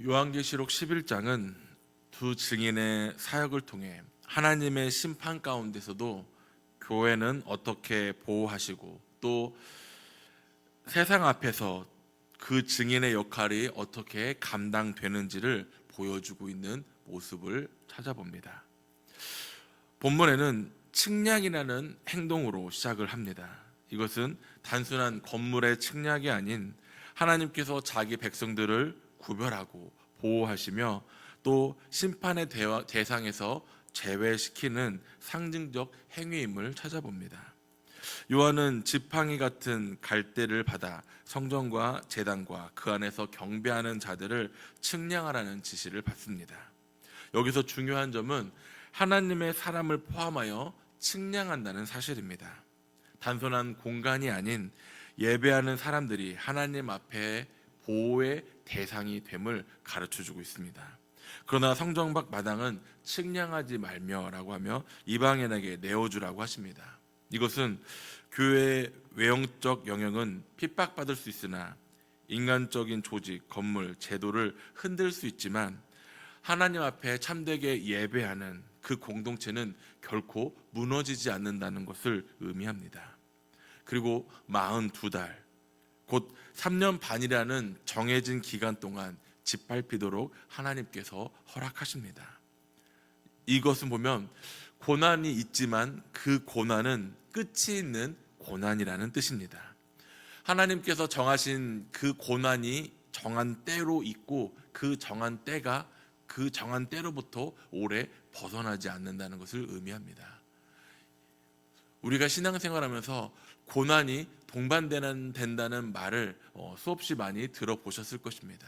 요한계시록 11장은 두 증인의 사역을 통해 하나님의 심판 가운데서도 교회는 어떻게 보호하시고 또 세상 앞에서 그 증인의 역할이 어떻게 감당되는지를 보여주고 있는 모습을 찾아봅니다. 본문에는 측량이라는 행동으로 시작을 합니다. 이것은 단순한 건물의 측량이 아닌 하나님께서 자기 백성들을 구별하고 보호하시며 또 심판의 대상에서 제외시키는 상징적 행위임을 찾아봅니다. 요한은 지팡이 같은 갈대를 받아 성전과 제단과 그 안에서 경배하는 자들을 측량하라는 지시를 받습니다. 여기서 중요한 점은 하나님의 사람을 포함하여 측량한다는 사실입니다. 단순한 공간이 아닌 예배하는 사람들이 하나님 앞에 보호의 대상이 됨을 가르쳐주고 있습니다. 그러나 성전 밖 마당은 측량하지 말며라고 하며 이방인에게 내어주라고 하십니다. 이것은 교회의 외형적 영역은 핍박받을 수 있으나 인간적인 조직, 건물, 제도를 흔들 수 있지만 하나님 앞에 참되게 예배하는 그 공동체는 결코 무너지지 않는다는 것을 의미합니다. 그리고 42달, 곧 3년 반이라는 정해진 기간 동안 짓밟히도록 하나님께서 허락하십니다. 이것은 보면 고난이 있지만 그 고난은 끝이 있는 고난이라는 뜻입니다. 하나님께서 정하신 그 고난이 정한 때로 있고 그 정한 때가 그 정한 때로부터 오래 벗어나지 않는다는 것을 의미합니다. 우리가 신앙생활하면서 고난이 동반된다는 말을 수없이 많이 들어보셨을 것입니다.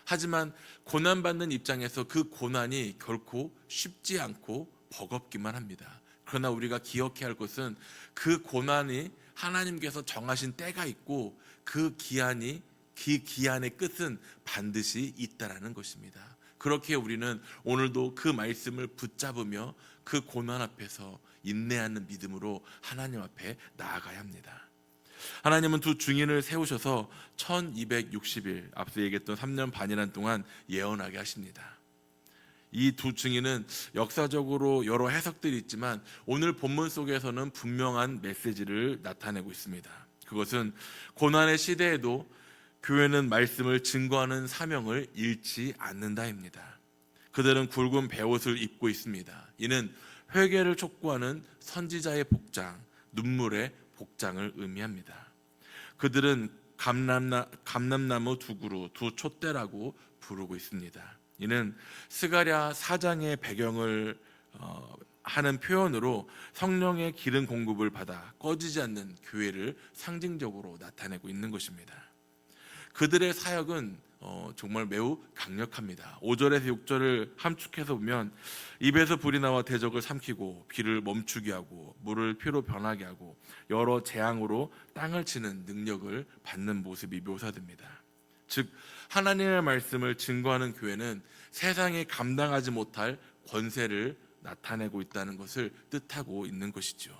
하지만 고난받는 입장에서 그 고난이 결코 쉽지 않고 버겁기만 합니다. 그러나 우리가 기억해야 할 것은 그 고난이 하나님께서 정하신 때가 있고 그 기한의 끝은 반드시 있다라는 것입니다. 그렇게 우리는 오늘도 그 말씀을 붙잡으며 그 고난 앞에서 인내하는 믿음으로 하나님 앞에 나아가야 합니다. 하나님은 두 증인을 세우셔서 1260일, 앞서 얘기했던 3년 반이란 동안 예언하게 하십니다. 이 두 증인은 역사적으로 여러 해석들이 있지만 오늘 본문 속에서는 분명한 메시지를 나타내고 있습니다. 그것은 고난의 시대에도 교회는 말씀을 증거하는 사명을 잃지 않는다입니다. 그들은 굵은 베옷을 입고 있습니다. 이는 회개를 촉구하는 선지자의 복장, 눈물의 복장을 의미합니다. 그들은 감람나무 두 그루, 두 촛대라고 부르고 있습니다. 이는 스가랴 4장의 배경을 하는 표현으로 성령의 기름 공급을 받아 꺼지지 않는 교회를 상징적으로 나타내고 있는 것입니다. 그들의 사역은 정말 매우 강력합니다. 5절에서 6절을 함축해서 보면 입에서 불이 나와 대적을 삼키고 비를 멈추게 하고 물을 피로 변하게 하고 여러 재앙으로 땅을 치는 능력을 받는 모습이 묘사됩니다. 즉 하나님의 말씀을 증거하는 교회는 세상에 감당하지 못할 권세를 나타내고 있다는 것을 뜻하고 있는 것이죠.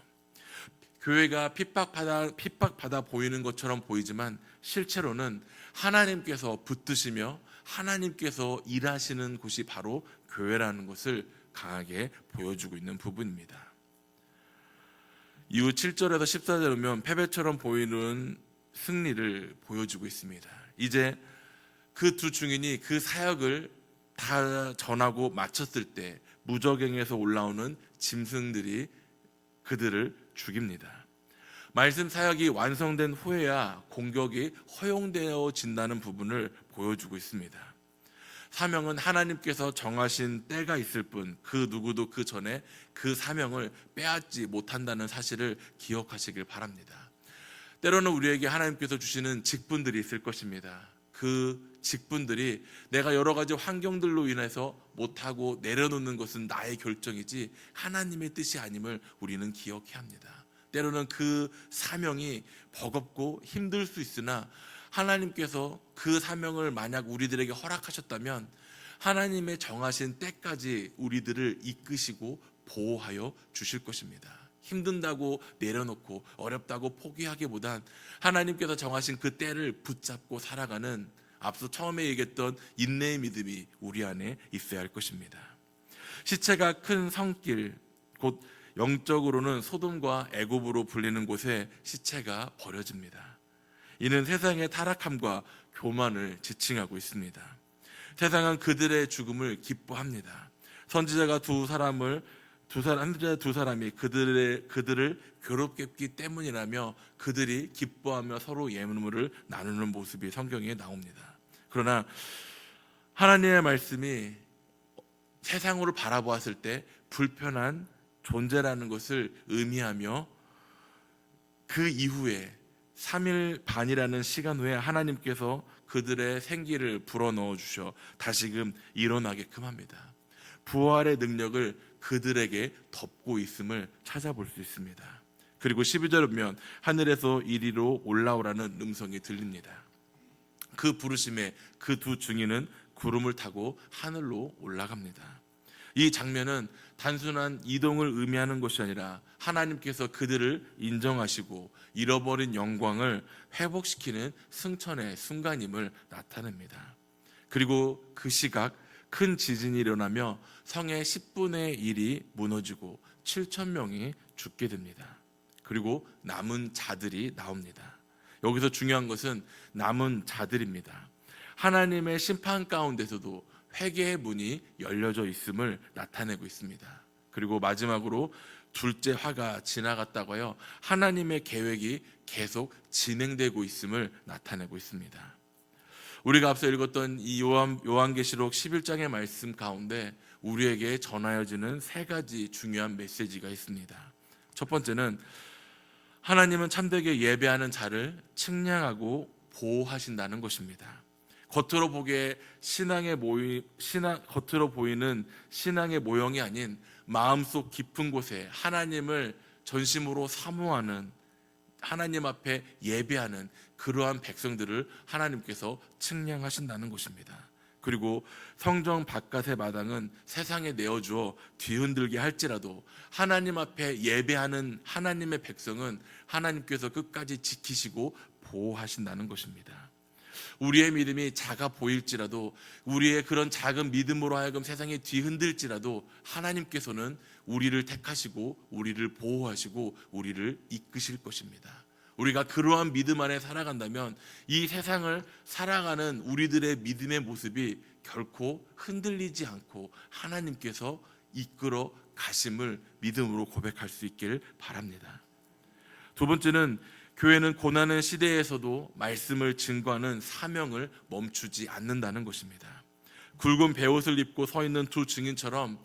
교회가 핍박받아 보이는 것처럼 보이지만 실제로는 하나님께서 붙드시며 하나님께서 일하시는 곳이 바로 교회라는 것을 강하게 보여주고 있는 부분입니다. 이후 7절에서 14절에 보면 패배처럼 보이는 승리를 보여주고 있습니다. 이제 그 두 증인이 그 사역을 다 전하고 마쳤을 때 무저갱에서 올라오는 짐승들이 그들을 죽입니다. 말씀 사역이 완성된 후에야 공격이 허용되어진다는 부분을 보여주고 있습니다. 사명은 하나님께서 정하신 때가 있을 뿐 그 누구도 그 전에 그 사명을 빼앗지 못한다는 사실을 기억하시길 바랍니다. 때로는 우리에게 하나님께서 주시는 직분들이 있을 것입니다. 그 직분들이 내가 여러 가지 환경들로 인해서 못하고 내려놓는 것은 나의 결정이지 하나님의 뜻이 아님을 우리는 기억해야 합니다. 때로는 그 사명이 버겁고 힘들 수 있으나 하나님께서 그 사명을 만약 우리들에게 허락하셨다면 하나님의 정하신 때까지 우리들을 이끄시고 보호하여 주실 것입니다. 힘든다고 내려놓고 어렵다고 포기하기보단 하나님께서 정하신 그 때를 붙잡고 살아가는 앞서 처음에 얘기했던 인내의 믿음이 우리 안에 있어야 할 것입니다. 시체가 큰 성길, 곧 영적으로는 소돔과 애굽으로 불리는 곳에 시체가 버려집니다. 이는 세상의 타락함과 교만을 지칭하고 있습니다. 세상은 그들의 죽음을 기뻐합니다. 선지자가 두 사람이 그들을 괴롭게 했기 때문이라며 그들이 기뻐하며 서로 예물을 나누는 모습이 성경에 나옵니다. 그러나 하나님의 말씀이 세상으로 바라보았을 때 불편한 존재라는 것을 의미하며 그 이후에 3일 반이라는 시간 후에 하나님께서 그들의 생기를 불어넣어 주셔 다시금 일어나게끔 합니다. 부활의 능력을 그들에게 덮고 있음을 찾아볼 수 있습니다. 그리고 12절에 보면 하늘에서 이리로 올라오라는 음성이 들립니다. 그 부르심에 그 두 증인은 구름을 타고 하늘로 올라갑니다. 이 장면은 단순한 이동을 의미하는 것이 아니라 하나님께서 그들을 인정하시고 잃어버린 영광을 회복시키는 승천의 순간임을 나타냅니다. 그리고 그 시각 큰 지진이 일어나며 성의 10분의 1이 무너지고 7,000명이 죽게 됩니다. 그리고 남은 자들이 나옵니다. 여기서 중요한 것은 남은 자들입니다. 하나님의 심판 가운데서도 회개의 문이 열려져 있음을 나타내고 있습니다. 그리고 마지막으로 둘째 화가 지나갔다고 하여 하나님의 계획이 계속 진행되고 있음을 나타내고 있습니다. 우리가 앞서 읽었던 이 요한계시록 11장의 말씀 가운데 우리에게 전하여지는 세 가지 중요한 메시지가 있습니다. 첫 번째는 하나님은 참되게 예배하는 자를 측량하고 보호하신다는 것입니다. 겉으로 보이는 신앙의 모형이 아닌 마음속 깊은 곳에 하나님을 전심으로 사모하는, 하나님 앞에 예배하는 그러한 백성들을 하나님께서 측량하신다는 것입니다. 그리고 성전 바깥의 마당은 세상에 내어주어 뒤흔들게 할지라도 하나님 앞에 예배하는 하나님의 백성은 하나님께서 끝까지 지키시고 보호하신다는 것입니다. 우리의 믿음이 작아 보일지라도, 우리의 그런 작은 믿음으로 하여금 세상에 뒤흔들지라도 하나님께서는 우리를 택하시고 우리를 보호하시고 우리를 이끄실 것입니다. 우리가 그러한 믿음 안에 살아간다면 이 세상을 살아가는 우리들의 믿음의 모습이 결코 흔들리지 않고 하나님께서 이끌어 가심을 믿음으로 고백할 수 있길 바랍니다. 두 번째는 교회는 고난의 시대에서도 말씀을 증거하는 사명을 멈추지 않는다는 것입니다. 굵은 베옷을 입고 서 있는 두 증인처럼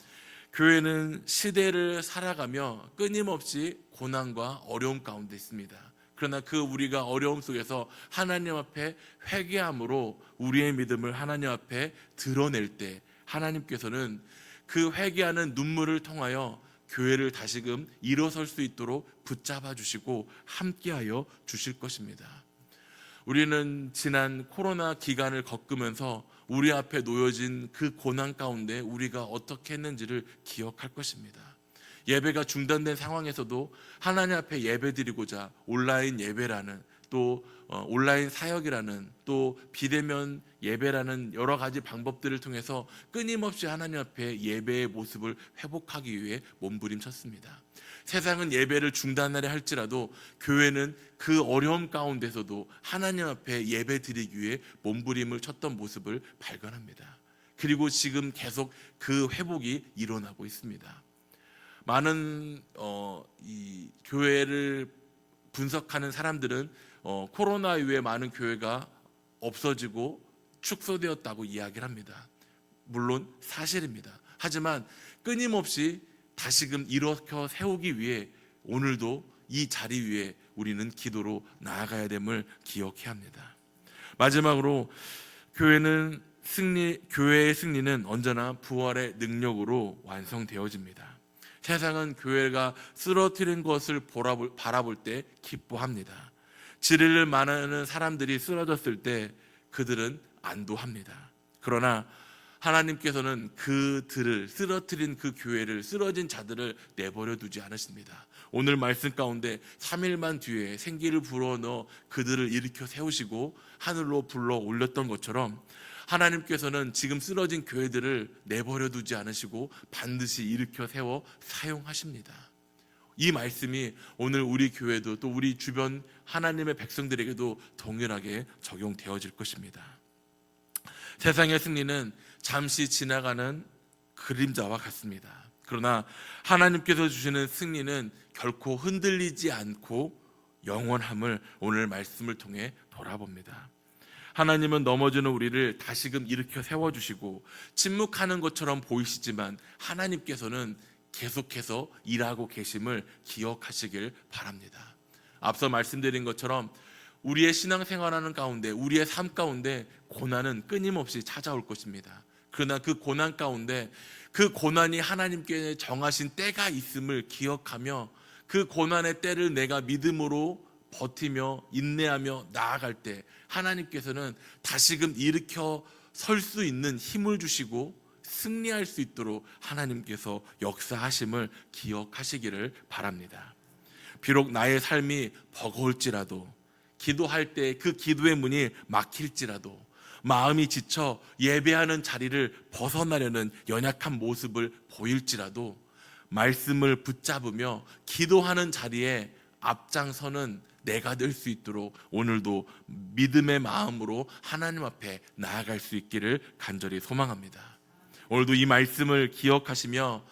교회는 시대를 살아가며 끊임없이 고난과 어려움 가운데 있습니다. 그러나 그 우리가 어려움 속에서 하나님 앞에 회개함으로 우리의 믿음을 하나님 앞에 드러낼 때 하나님께서는 그 회개하는 눈물을 통하여 교회를 다시금 일어설 수 있도록 붙잡아 주시고 함께하여 주실 것입니다. 우리는 지난 코로나 기간을 겪으면서 우리 앞에 놓여진 그 고난 가운데 우리가 어떻게 했는지를 기억할 것입니다. 예배가 중단된 상황에서도 하나님 앞에 예배드리고자 온라인 예배라는, 또 온라인 사역이라는, 또 비대면 예배라는 여러 가지 방법들을 통해서 끊임없이 하나님 앞에 예배의 모습을 회복하기 위해 몸부림쳤습니다. 세상은 예배를 중단하려 할지라도 교회는 그 어려움 가운데서도 하나님 앞에 예배드리기 위해 몸부림을 쳤던 모습을 발견합니다. 그리고 지금 계속 그 회복이 일어나고 있습니다. 많은 이 교회를 분석하는 사람들은 코로나 이후에 많은 교회가 없어지고 축소되었다고 이야기를 합니다. 물론 사실입니다. 하지만 끊임없이 다시금 일으켜 세우기 위해 오늘도 이 자리 위에 우리는 기도로 나아가야 됨을 기억해야 합니다. 마지막으로 교회의 승리는 언제나 부활의 능력으로 완성되어집니다. 세상은 교회가 쓰러뜨린 것을 바라볼 때 기뻐합니다. 진리를 말하는 사람들이 쓰러졌을 때 그들은 안도합니다. 그러나 하나님께서는 그들을 쓰러뜨린 그 교회를, 쓰러진 자들을 내버려 두지 않으십니다. 오늘 말씀 가운데 3일만 뒤에 생기를 불어넣어 그들을 일으켜 세우시고 하늘로 불러 올렸던 것처럼 하나님께서는 지금 쓰러진 교회들을 내버려 두지 않으시고 반드시 일으켜 세워 사용하십니다. 이 말씀이 오늘 우리 교회도 또 우리 주변 하나님의 백성들에게도 동일하게 적용되어질 것입니다. 세상의 승리는 잠시 지나가는 그림자와 같습니다. 그러나 하나님께서 주시는 승리는 결코 흔들리지 않고 영원함을 오늘 말씀을 통해 돌아봅니다. 하나님은 넘어지는 우리를 다시금 일으켜 세워주시고 침묵하는 것처럼 보이시지만 하나님께서는 계속해서 일하고 계심을 기억하시길 바랍니다. 앞서 말씀드린 것처럼 우리의 신앙생활하는 가운데, 우리의 삶 가운데 고난은 끊임없이 찾아올 것입니다. 그러나 그 고난 가운데 그 고난이 하나님께 정하신 때가 있음을 기억하며 그 고난의 때를 내가 믿음으로 버티며 인내하며 나아갈 때 하나님께서는 다시금 일으켜 설 수 있는 힘을 주시고 승리할 수 있도록 하나님께서 역사하심을 기억하시기를 바랍니다. 비록 나의 삶이 버거울지라도, 기도할 때 그 기도의 문이 막힐지라도, 마음이 지쳐 예배하는 자리를 벗어나려는 연약한 모습을 보일지라도 말씀을 붙잡으며 기도하는 자리에 앞장서는 내가 될 수 있도록 오늘도 믿음의 마음으로 하나님 앞에 나아갈 수 있기를 간절히 소망합니다. 오늘도 이 말씀을 기억하시며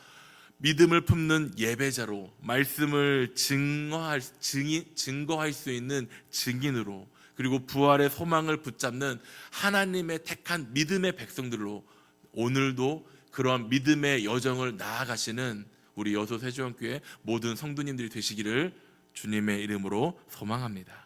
믿음을 품는 예배자로, 말씀을 증거할 수 있는 증인으로, 그리고 부활의 소망을 붙잡는 하나님의 택한 믿음의 백성들로 오늘도 그러한 믿음의 여정을 나아가시는 우리 여소 세주원교회 모든 성도님들이 되시기를 주님의 이름으로 소망합니다.